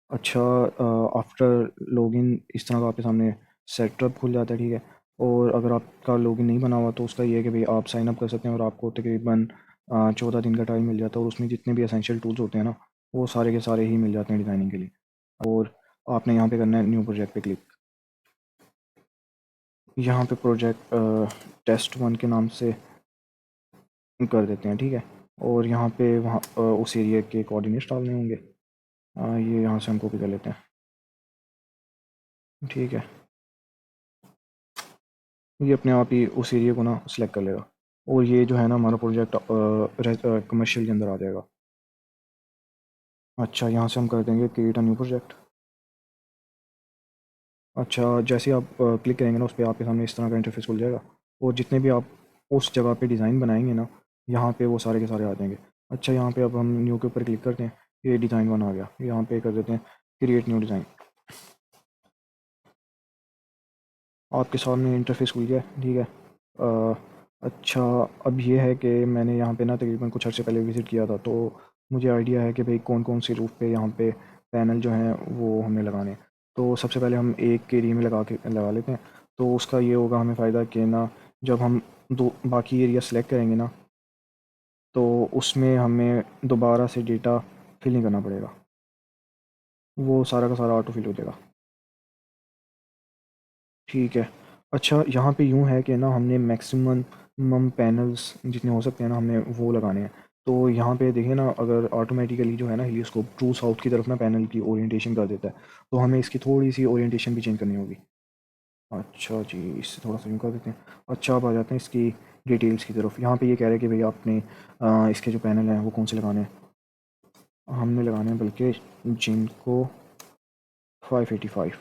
अच्छा, after login इस तरह का आपके सामने सेटअप खुल जाता है, ठीक है। और अगर आपका लॉगिन नहीं बना हुआ तो उसका ये है कि भाई आप साइन अप कर सकते हैं और आपको तकरीबन 14 दिन का टाइम मिल जाता है, और उसमें जितने भी एसेंशियल टूल्स होते हैं ना, वो सारे के सारे ही मिल जाते हैं डिज़ाइनिंग के लिए। और आपने यहाँ पे करना है न्यू प्रोजेक्ट पे क्लिक। यहाँ पे प्रोजेक्ट टेस्ट 1 के नाम से कर देते हैं, ठीक है। और यहाँ पे वहाँ उस एरिया के कोऑर्डिनेट्स डालने होंगे। ये यहाँ से हम कॉपी कर लेते हैं, ठीक है। ये अपने आप ही उस एरिया को ना सिलेक्ट कर लेगा, और ये जो है ना हमारा प्रोजेक्ट कमर्शियल के अंदर आ जाएगा। अच्छा, यहाँ से हम कर देंगे क्रिएट अ न्यू प्रोजेक्ट। अच्छा, जैसे ही आप क्लिक करेंगे ना उस पर, आपके सामने इस तरह का इंटरफेस खुल जाएगा, और जितने भी आप उस जगह पे डिज़ाइन बनाएंगे ना, यहाँ पे वो सारे के सारे आ जाएंगे। अच्छा, यहाँ पे अब हम न्यू के ऊपर क्लिक करते हैं, ये डिज़ाइन बना आ गया। यहाँ पे कर देते हैं क्रिएट न्यू डिज़ाइन। आपके सामने इंटरफेस खुल गया, ठीक है। अच्छा, अब ये है कि मैंने यहाँ पे ना तकरीबन कुछ अर्से पहले विज़िट किया था, तो मुझे आइडिया है कि भाई कौन कौन सी रूफ पे यहाँ पे पैनल जो हैं वो हमें लगाने हैं। तो सबसे पहले हम एक एरिया में लगा लेते हैं। तो उसका ये होगा हमें फ़ायदा कि ना, जब हम दो बाकी एरिया सेलेक्ट करेंगे ना, तो उसमें हमें दोबारा से डेटा फिल नहीं करना पड़ेगा, वो सारा का सारा ऑटो फिल हो जाएगा, ठीक है। अच्छा, यहाँ पे यूँ है कि ना हमने मैक्सिमम पैनल्स जितने हो सकते हैं ना, हमने वो लगाने हैं। तो यहाँ पे देखिए ना, अगर ऑटोमेटिकली जो है ना हीलियोस्कोप ट्रू साउथ की तरफ ना पैनल की ओरिएंटेशन कर देता है, तो हमें इसकी थोड़ी सी ओरिएंटेशन भी चेंज करनी होगी। अच्छा जी, इससे थोड़ा सा यूँ कर देते हैं। अच्छा, अब आ जाते हैं इसकी डिटेल्स की तरफ। यहाँ पे ये कह रहे हैं कि भाई आपने इसके जो पैनल हैं वो कौन से लगाने हैं। हमने लगाने हैं बल्कि जिनको 585,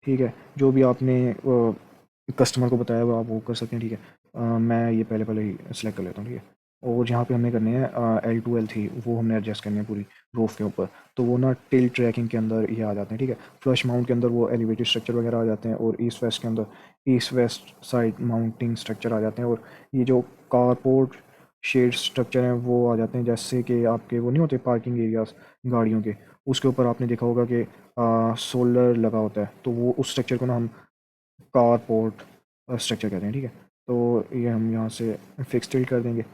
ठीक है। जो भी आपने कस्टमर को बताया हुआ आप वो कर सकते हैं, ठीक है। मैं ये पहले पहले ही सेलेक्ट कर लेता हूँ, ठीक है। और यहाँ पे हमने करने हैं L2 L3, वो हमने एडजस्ट करने हैं पूरी रूफ के ऊपर। तो वो ना टिल्ट ट्रैकिंग के अंदर ये आ जाते हैं, ठीक है। फ्लश माउंट के अंदर वो एलिवेटेड स्ट्रक्चर वगैरह आ जाते हैं, और ईस्ट वेस्ट के अंदर east west side mounting structure आ जाते हैं। और ये जो कारपोर्ट शेड स्ट्रक्चर हैं वो आ जाते हैं, जैसे कि आपके वो नहीं होते पार्किंग एरियाज गाड़ियों के, उसके ऊपर आपने देखा होगा कि सोलर लगा होता है, तो वो उस स्ट्रक्चर को ना हम कारपोर्ट स्ट्रक्चर कहते हैं, ठीक है। तो ये हम यहाँ से फिक्स टिल्ट कर देंगे।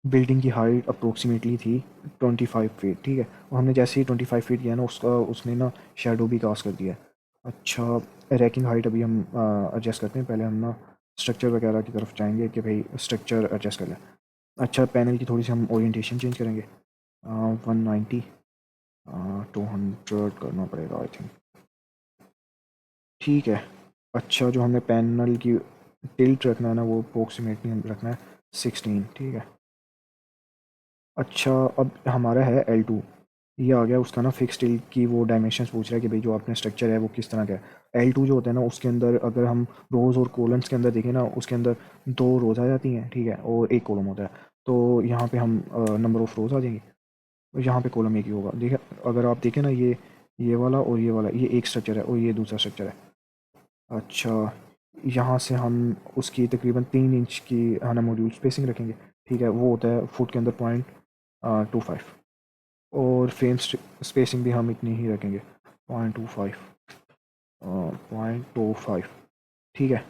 बिल्डिंग की हाइट अप्रोक्सीमेटली थी 25 फीट, ठीक है। और हमने जैसे ही 25 फीट किया ना, उसका उसने ना शेडो भी कास्ट कर दिया है। अच्छा, रैकिंग हाइट अभी हम एडजस्ट करते हैं। पहले हम ना स्ट्रक्चर वगैरह की तरफ जाएंगे कि भाई स्ट्रक्चर एडजस्ट कर लें। अच्छा, पैनल की थोड़ी सी हम ओरिएंटेशन चेंज करेंगे। 190, 200 करना पड़ेगा आई थिंक, ठीक है। अच्छा, जो हमने पैनल की टिल्ट रखना है ना, वो अप्रोक्सीमेटली हम रखना है 16, ठीक है। अच्छा, अब हमारा है L2, ये आ गया उसका ना फिक्स टिल्ट की वो डायमेंशंस पूछ रहा है कि भाई जो आपने स्ट्रक्चर है वो किस तरह का है। L2 जो होता है ना, उसके अंदर अगर हम रोज़ और कॉलम्स के अंदर देखें ना, उसके अंदर दो रोज़ आ जाती हैं, ठीक है, और एक कॉलम होता है। तो यहाँ पे हम नंबर ऑफ़ रोज़ आ जाएंगे, और यहाँ पे कॉलम एक ही होगा। देखिए, अगर आप देखें ना, ये वाला और ये वाला, ये एक स्ट्रक्चर है और ये दूसरा स्ट्रक्चर है। अच्छा, यहाँ से हम उसकी तकरीबन 3 इंच की है ना मॉड्यूल स्पेसिंग रखेंगे, ठीक है। वो होता है फुट के अंदर 0.25, और फ्रेम स्पेसिंग भी हम इतनी ही रखेंगे, 0.25, 0.25, ठीक है।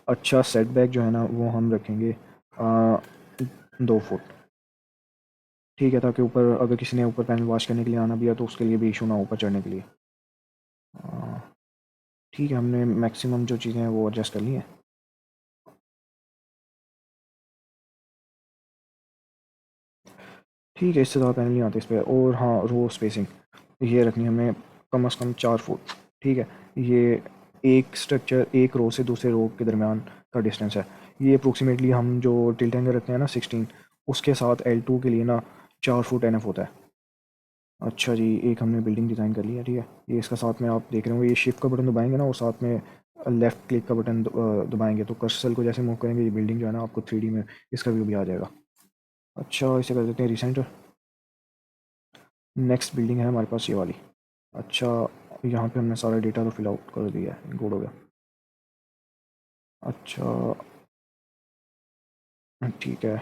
अच्छा, सेटबैक जो है ना वो हम रखेंगे 2 फुट, ठीक है, ताकि ऊपर अगर किसी ने ऊपर पैनल वॉश करने के लिए आना भी है तो उसके लिए भी इशू ना हो ऊपर चढ़ने के लिए। अ, ठीक है, हमने मैक्सिमम जो चीज़ें हैं वो एडजस्ट कर ली हैं। ठीक है, इससे ज़्यादा पैनल नहीं आते इस पर। और हाँ, रो स्पेसिंग ये रखनी है हमें कम से कम 4 फुट, ठीक है। ये एक स्ट्रक्चर एक रो से दूसरे रो के दरमियान का डिस्टेंस है। ये अप्रोक्सीमेटली हम जो टिल्ट एंगल रखते हैं ना 16, उसके साथ L2 के लिए ना 4 फुट एनफ होता है। अच्छा जी, एक हमने बिल्डिंग डिज़ाइन कर लिया, ठीक है। ये इसका साथ में आप देख रहे होंगे, ये शिफ्ट का बटन दबाएंगे ना, और साथ में लेफ़्ट क्लिक का बटन दबाएंगे, तो कर्सर को जैसे मूव करेंगे ये बिल्डिंग जो है ना आपको 3D में इसका व्यू भी आ जाएगा। अच्छा, इसे कर देते हैं रिसेंटर। नेक्स्ट बिल्डिंग है हमारे पास ये वाली। अच्छा, यहाँ पे हमने सारा डेटा तो फिल आउट कर दिया है, गुड हो गया। अच्छा, ठीक है।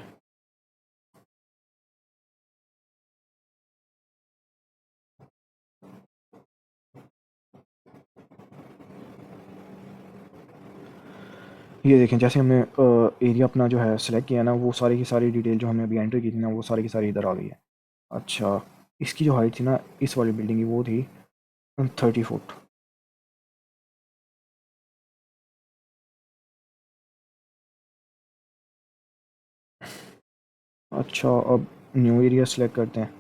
ये देखें जैसे हमने एरिया अपना जो है सेलेक्ट किया ना, वो सारी की सारी डिटेल जो हमने अभी एंटर की थी ना, वो सारी की सारी इधर आ गई है। अच्छा, इसकी जो हाइट थी ना इस वाली बिल्डिंग की, वो थी 30 फुट। अच्छा, अब न्यू एरिया सेलेक्ट करते हैं।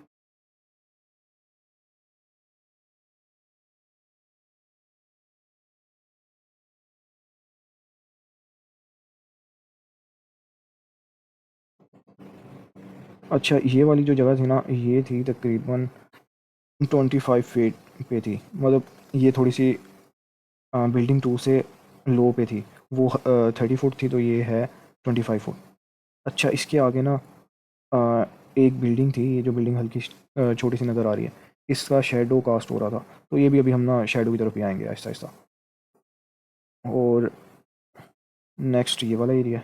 अच्छा, ये वाली जो जगह थी ना, ये थी तकरीबन 25 फीट पे थी, मतलब ये थोड़ी सी बिल्डिंग 2 से लो पे थी। वो 30 फुट थी, तो ये है 25 फुट। अच्छा, इसके आगे ना अ, एक बिल्डिंग थी, ये जो बिल्डिंग हल्की छोटी सी नज़र आ रही है, इसका शेडो कास्ट हो रहा था। तो ये भी अभी हम ना शेडो की तरफ ही आएंगे आहिस्ता आहिस्ता। और नेक्स्ट ये वाला एरिया।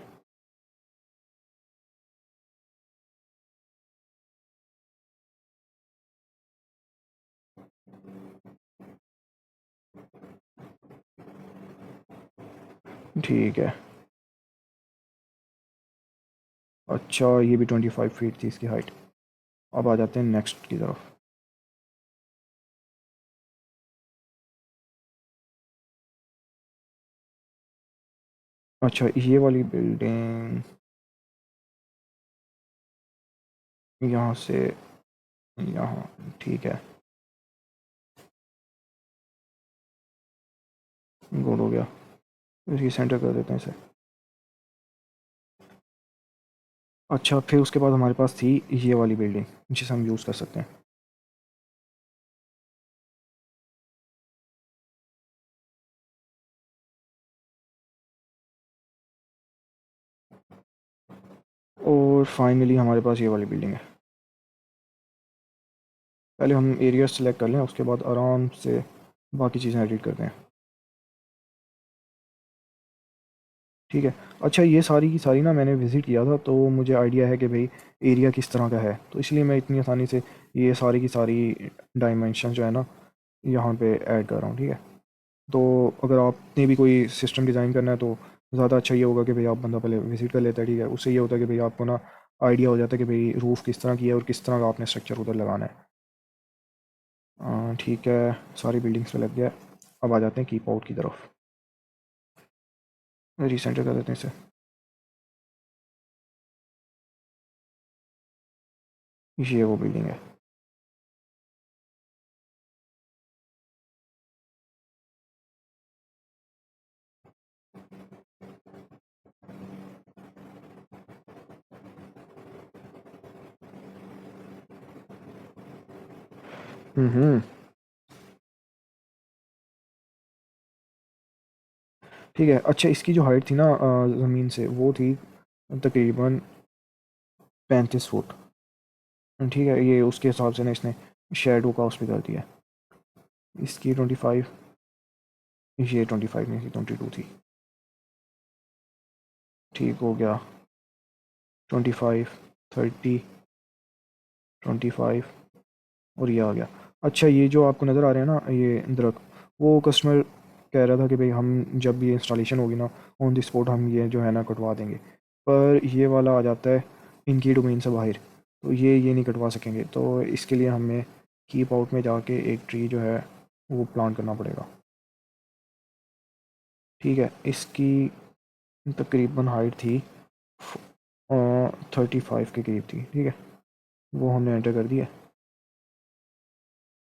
ठीक है। अच्छा, ये भी 25 फीट थी इसकी हाइट। अब आ जाते हैं नेक्स्ट की तरफ। अच्छा, ये वाली बिल्डिंग यहाँ से यहाँ, ठीक है, गुड हो गया। इसकी सेंटर कर देते हैं इसे। अच्छा, फिर उसके बाद हमारे पास थी ये वाली बिल्डिंग, जिसे हम यूज़ कर सकते हैं। और फाइनली हमारे पास ये वाली बिल्डिंग है। पहले हम एरिया सेलेक्ट कर लें, उसके बाद आराम से बाकी चीज़ें एडिट करते हैं। ठीक है। अच्छा, ये सारी की सारी ना मैंने विज़िट किया था, तो मुझे आइडिया है कि भाई एरिया किस तरह का है, तो इसलिए मैं इतनी आसानी से ये सारी की सारी डायमेंशन जो है ना यहाँ पे ऐड कर रहा हूँ। ठीक है। तो अगर आपने भी कोई सिस्टम डिज़ाइन करना है, तो ज़्यादा अच्छा ये होगा कि भाई आप बंदा पहले विज़िट कर लेता है। ठीक है, उससे ये होता है कि भाई आपको ना आइडिया हो जाता है कि भाई रूफ़ किस तरह की है और किस तरह का आपने स्ट्रक्चर उधर लगाना है। ठीक है, सारी बिल्डिंग्स पे लग गया। अब आ जाते हैं कीप आउट की तरफ। रिसेंटर कर देते हैं इसे। ये वो बिल्डिंग है। हम्म। ठीक है। अच्छा, इसकी जो हाइट थी ना ज़मीन से, वो थी तकरीबन 35 फुट। ठीक है, ये उसके हिसाब से ना इसने शेडो का उस पर कर दिया। इसकी 25, ये 25 नहीं थी, 22 थी। ठीक हो गया। 25, 30, 25, और ये आ गया। अच्छा, ये जो आपको नज़र आ रहे हैं ना ये दरख्त, वो कस्टमर कह रहा था कि भाई हम जब भी इंस्टॉलेशन होगी ना, ऑन द स्पॉट हम ये जो है ना कटवा देंगे। पर ये वाला आ जाता है इनकी डोमेन से बाहर, तो ये नहीं कटवा सकेंगे। तो इसके लिए हमें कीप आउट में जाके एक ट्री जो है वो प्लांट करना पड़ेगा। ठीक है, इसकी तकरीबन हाइट थी 35 के करीब थी। ठीक है, वो हमने एंटर कर दिया।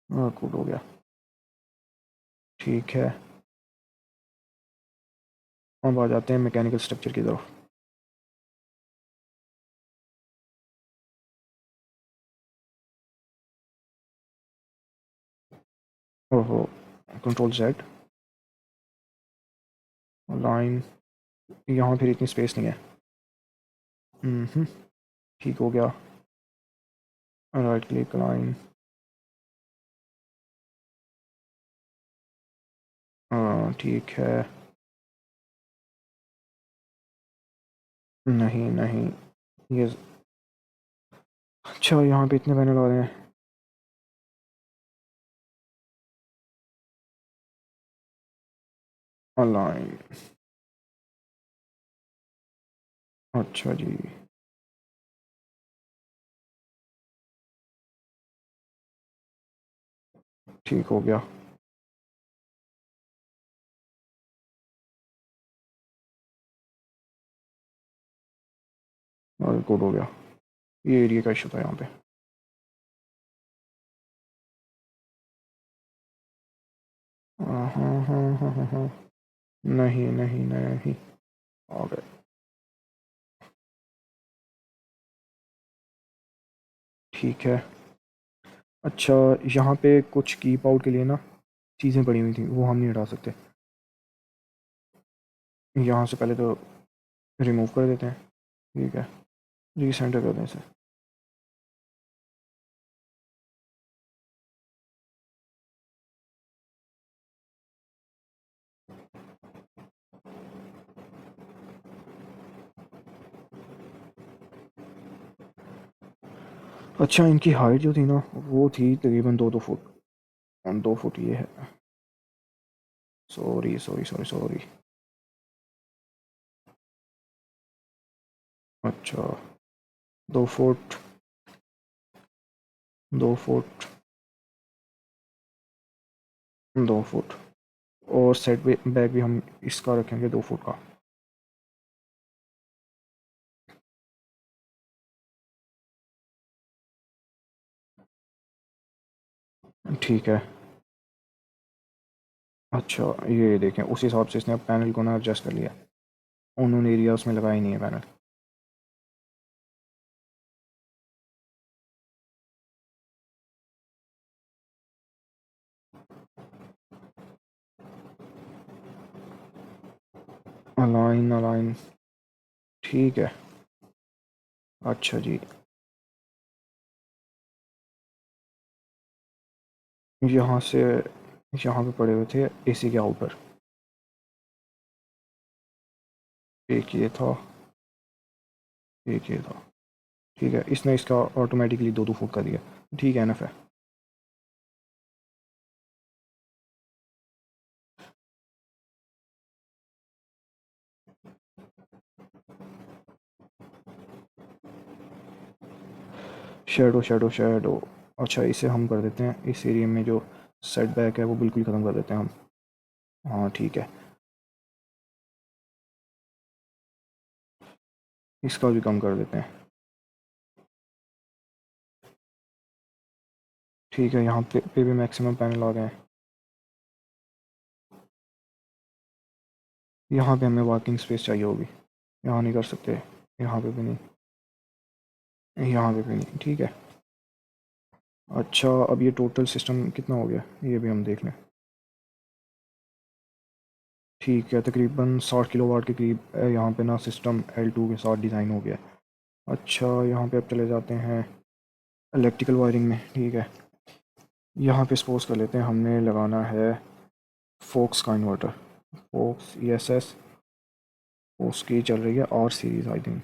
गुड हो गया। ठीक है, अब आ जाते हैं मैकेनिकल स्ट्रक्चर की तरफ। ओहो, कंट्रोल जेड, लाइन, यहाँ फिर इतनी स्पेस नहीं है। हम्म। ठीक हो गया। Right click line. ठीक है। नहीं नहीं, ये अच्छा, यहाँ पे इतने पैनल आ रहे हैं। लाइन, अच्छा जी, ठीक हो गया। और गुड हो गया। ये एरिया का इशू था यहाँ पे। हाँ हाँ हाँ हाँ हाँ हाँ। नहीं नहीं नहीं। आ गए। ठीक है। अच्छा, यहाँ पे कुछ कीप आउट के लिए ना चीज़ें पड़ी हुई थी, वो हम नहीं हटा सकते। यहाँ से पहले तो रिमूव कर देते हैं। ठीक है, रीसेंटर कर दें इसे। अच्छा, इनकी हाइट जो थी ना वो थी तकरीबन 2-2 फुट। 2 फुट ये है। Sorry sorry sorry sorry. अच्छा, 2 फुट। 2 फुट। 2 फुट। और सेट बैक भी हम इसका रखेंगे 2 फुट का। ठीक है। अच्छा, ये देखें उस हिसाब से इसने पैनल को ना एडजस्ट कर लिया। उन एरियाज में लगा ही नहीं है पैनल। Align align. ठीक है। अच्छा जी। यहाँ से यहाँ पे पड़े हुए थे एसी के आउटर। एक ये था, एक ये था। ठीक है, इसने इसका ऑटोमेटिकली 2-2 फुट कर दिया। ठीक है, एनफ है। Shadow shadow shadow. अच्छा, इसे हम कर देते हैं इस एरिया में जो सेट बैक है वो बिल्कुल ख़त्म कर देते हैं हम। हाँ ठीक है। इसका भी कम कर देते हैं। ठीक है, यहाँ पे भी मैक्सिमम पैनल आ गए हैं। यहाँ पे हमें वर्किंग स्पेस चाहिए होगी। यहाँ नहीं कर सकते। यहाँ पे भी नहीं। यहाँ पे भी नहीं। ठीक है। अच्छा, अब ये टोटल सिस्टम कितना हो गया ये भी हम देख लें। ठीक है, तकरीबन 60 किलोवाट के करीब यहाँ पे ना सिस्टम L2 के साथ डिज़ाइन हो गया है। अच्छा, यहाँ पे अब चले जाते हैं इलेक्ट्रिकल वायरिंग में। ठीक है, यहाँ पे सपोज कर लेते हैं हमने लगाना है फोक्स का इन्वर्टर। फोक्स ESS, उसकी चल रही है R सीरीज़ आई थिंक।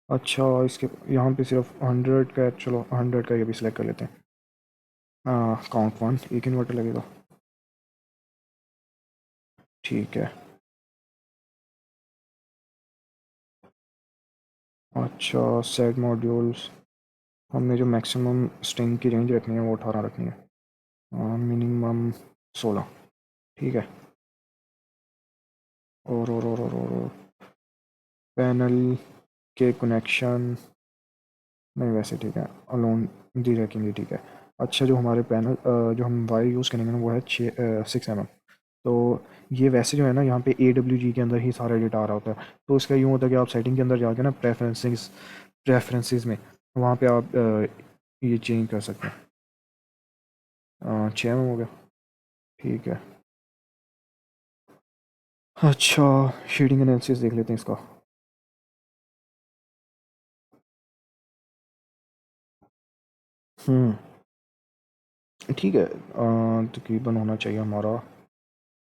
अच्छा, इसके यहाँ पे सिर्फ 100 का है, चलो 100 का ये भी सिलेक्ट कर लेते हैं। काउंट 1 एक इन्वर्टर लगेगा। ठीक है। अच्छा, सेट मॉड्यूल्स हमने जो मैक्सिमम स्ट्रिंग की रेंज रखनी है वो 18 रखनी है। मिनिमम 16। ठीक है। और पैनल के कनेक्शन नहीं, वैसे ठीक है। अलोन दी रखेंगे। ठीक है। अच्छा, जो हमारे पैनल जो हम वायर यूज़ करेंगे ना वो है 6 mm। तो ये वैसे जो है ना यहाँ पे AWG के अंदर ही सारा डेटा आ रहा होता है। तो इसका यूँ होता है कि आप सेटिंग के अंदर जाके ना प्रेफरेंसेस में वहाँ पे आप ये चेंज कर सकते हैं। 6 mm हो गया। ठीक है। अच्छा, शेडिंग एनालिसिस देख लेते हैं इसका। ठीक है। तकरीबन होना चाहिए हमारा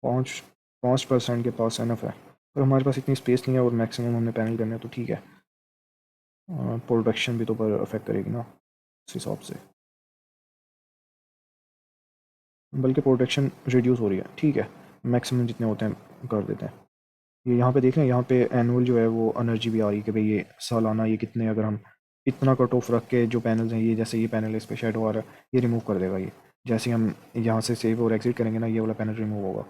5% के पास एनफ है। पर हमारे पास इतनी स्पेस नहीं है और मैक्सिमम हमने पैनल करना है तो ठीक है। प्रोडक्शन भी तो पर अफेक्ट करेगी ना उस हिसाब से। बल्कि प्रोडक्शन रिड्यूस हो रही है। ठीक है, मैक्सिमम जितने होते हैं कर देते हैं। ये यहाँ पे देख रहे हैं, यहाँ पे एनुअल जो है वो एनर्जी भी आ रही है कि भाई ये सालाना ये कितने, अगर हम इतना कट ऑफ रख के जो पैनल्स हैं, ये जैसे ये पैनल है इस पे शेडो आ रहा है, ये रिमूव कर देगा। ये जैसे ही हम यहाँ से सेव और एग्जिट करेंगे ना, ये वाला पैनल रिमूव होगा।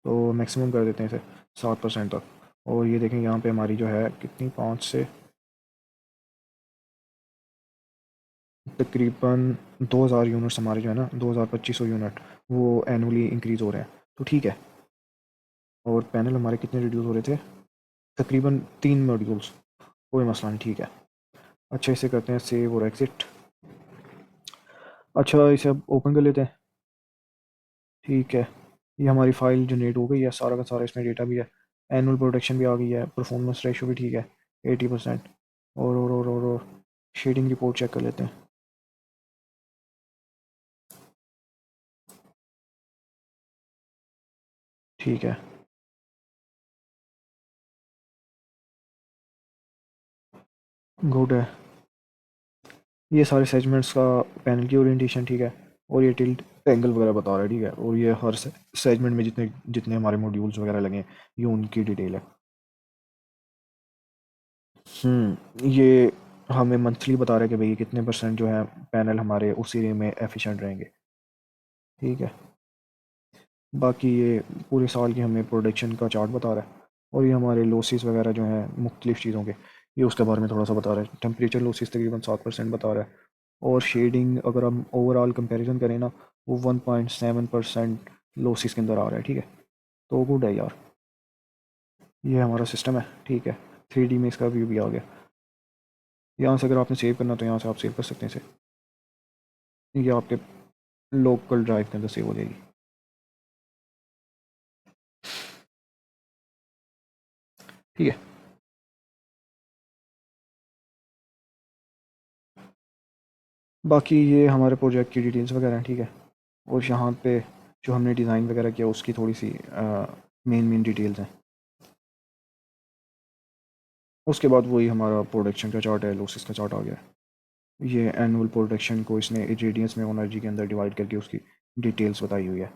तो मैक्सिमम कर देते हैं इसे 7% तक। और ये देखें यहाँ पे हमारी जो है कितनी, 5 से तकरीबन 2000 यूनिट्स हमारे जो है ना, 2200 यूनिट वो एनुअली इंक्रीज़ हो रहे हैं। तो ठीक है। और पैनल हमारे कितने रिड्यूस हो रहे थे, तकरीबन 3 मॉड्यूल्स। कोई मसला नहीं, ठीक है। अच्छा, इसे करते हैं सेव और एग्ज़िट। अच्छा, इसे अब ओपन कर लेते हैं। ठीक है, ये हमारी फ़ाइल जनरेट हो गई है, सारा का सारा इसमें डेटा भी है। एनुअल प्रोडक्शन भी आ गई है, परफॉर्मेंस रेशो भी ठीक है 80%। और शेडिंग रिपोर्ट चेक कर लेते हैं। ठीक है, गुड है। ये सारे सेगमेंट्स का पैनल की ओरिएंटेशन ठीक है। और ये टिल्ट एंगल वगैरह बता रहा है, ठीक है। और ये हर सेगमेंट में जितने जितने हमारे मॉड्यूल्स वगैरह लगे हैं, ये उनकी डिटेल है। ये हमें मंथली बता रहा है कि भाई कितने परसेंट जो है पैनल हमारे उस एरिया में एफिशिएंट रहेंगे। ठीक है। बाकी ये पूरे साल की हमें प्रोडक्शन का चार्ट बता रहा है। और ये हमारे लॉसेस वगैरह जो हैं मुख्तलिफ़ चीज़ों के, ये उसके बारे में थोड़ा सा बता रहा है। टेम्परेचर लॉसेस तकरीबन 7% बता रहा है। और शेडिंग अगर हम ओवरऑल कंपैरिजन करें ना, वो 1.7% लॉसेस के अंदर आ रहा है, ठीक है। तो गुड है यार। ये हमारा सिस्टम है, ठीक है। 3D में इसका व्यू भी आ गया। यहाँ से अगर आपने सेव करना तो यहाँ से आप सेव कर सकते हैं इसे। ये आपके लोकल ड्राइव के अंदर सेव हो जाएगी। ठीक है। बाकी ये हमारे प्रोजेक्ट की डिटेल्स वगैरह हैं, ठीक है। और यहाँ पे जो हमने डिज़ाइन वगैरह किया उसकी थोड़ी सी मेन मेन डिटेल्स हैं। उसके बाद वही हमारा प्रोडक्शन का चार्ट है, लॉसेस का चार्ट आ गया है। ये एनुअल प्रोडक्शन को इसने रेडियंस में एनर्जी के अंदर डिवाइड करके उसकी डिटेल्स बताई हुई है।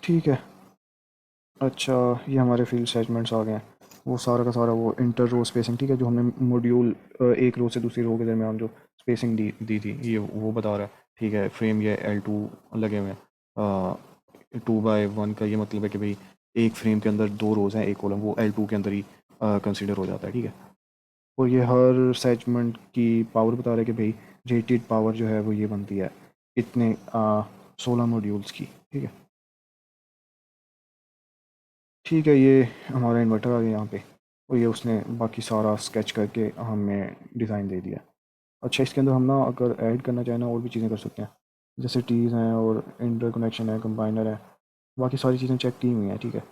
ठीक है। अच्छा, ये हमारे फील्ड सेगमेंट्स आ गए हैं। वो सारा का सारा वो इंटर रो स्पेसिंग, ठीक है, जो हमने मॉड्यूल एक रो से दूसरी रो के दरमियान जो स्पेसिंग दी दी थी, ये वो बता रहा है। ठीक है, फ्रेम ये L2 लगे हुए हैं। 2/1 का ये मतलब है कि भाई एक फ्रेम के अंदर दो रोज़ हैं, एक कॉलम, वो L2 के अंदर ही कंसिडर हो जाता है, ठीक है। और ये हर सेगमेंट की पावर बता रहा है कि भाई रेटेड पावर जो है वो ये बनती है इतने 16 मॉड्यूल्स की, ठीक है। ठीक है, ये हमारा इन्वर्टर आ गया यहाँ पे। और ये उसने बाकी सारा स्केच करके हमें डिज़ाइन दे दिया। अच्छा, इसके अंदर हम ना अगर ऐड करना चाहें ना और भी चीज़ें कर सकते हैं। जैसे टीज़ हैं और इंटर कनेक्शन है, कंबाइनर है, बाकी सारी चीज़ें चेक की हुई हैं, ठीक है।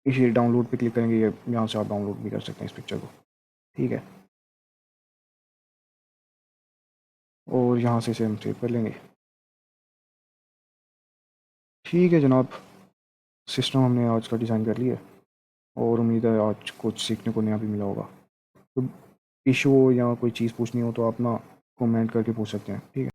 इसी डाउनलोड पे क्लिक करेंगे, ये यहाँ से आप डाउनलोड भी कर सकते हैं इस पिक्चर को, ठीक है। और यहाँ से इसे हम सेव कर लेंगे। ठीक है जनाब, सिस्टम हमने आज का डिज़ाइन कर लिया है। और उम्मीद है आज कुछ सीखने को नया भी मिला होगा। तो इशू हो या कोई चीज़ पूछनी हो तो आप ना कमेंट करके पूछ सकते हैं, ठीक है।